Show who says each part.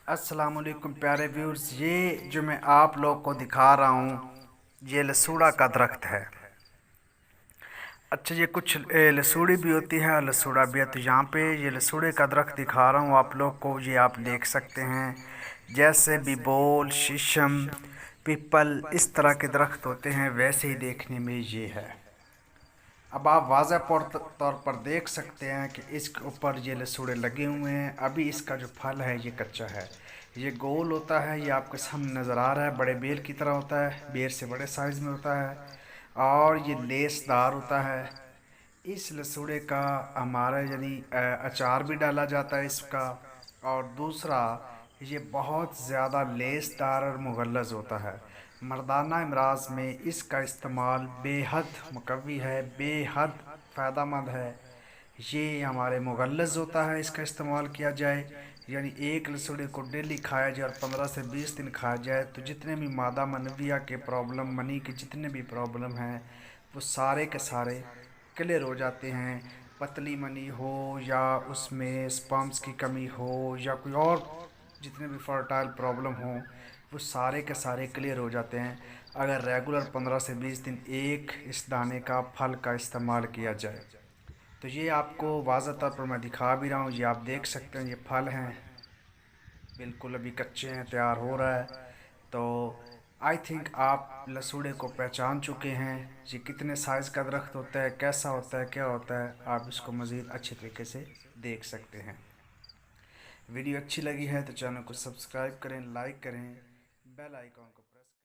Speaker 1: अस्सलाम वालेकुम प्यारे व्यूअर्स। ये जो मैं आप लोग को दिखा रहा हूँ ये लसूड़ा का दरख्त है। अच्छा, ये कुछ लसूड़ी भी होती है और लसूड़ा भी है। तो यहाँ पे ये लसूड़े का दरख्त दिखा रहा हूँ आप लोग को, ये आप देख सकते हैं। जैसे बिबोल, शीशम, पीपल इस तरह के दरख्त होते हैं वैसे ही देखने में ये है। अब आप वाज़ह तौर पर देख सकते हैं कि इसके ऊपर ये लसूड़े लगे हुए हैं। अभी इसका जो फल है ये कच्चा है। ये गोल होता है, ये आपके सामने नज़र आ रहा है, बड़े बेर की तरह होता है, बेर से बड़े साइज़ में होता है और ये लेसदार होता है। इस लसूड़े का हमारा यानी अचार भी डाला जाता है इसका। और दूसरा, ये बहुत ज़्यादा लेसदार और मुगल्लज़ होता है। मर्दाना अमराज में इसका इस्तेमाल बेहद मुकव्वी है, बेहद फ़ायदेमंद है। ये हमारे मुगल्लज़ होता है, इसका इस्तेमाल किया जाए, यानी एक लसूड़े को डेली खाया जाए और 15 से 20 दिन खाया जाए तो जितने भी मादा मनविया के प्रॉब्लम, मनी के जितने भी प्रॉब्लम हैं वो सारे के सारे क्लियर हो जाते हैं। पतली मनी हो या उसमें स्पर्म्स की कमी हो या कोई और जितने भी फर्टाइल प्रॉब्लम हो वो सारे के सारे क्लियर हो जाते हैं अगर रेगुलर 15 से 20 दिन एक इस दाने का फल का इस्तेमाल किया जाए। तो ये आपको वाज़ह तौर पर मैं दिखा भी रहा हूँ, ये आप देख सकते हैं। ये फल हैं, बिल्कुल अभी कच्चे हैं, तैयार हो रहा है। तो आई थिंक आप लसूड़े को पहचान चुके हैं। ये कितने साइज़ का दरख्त होता है, कैसा होता है, क्या होता है, आप इसको मज़ीद अच्छे तरीके से देख सकते हैं। वीडियो अच्छी लगी है तो चैनल को सब्सक्राइब करें, लाइक करें, बेल आइकॉन को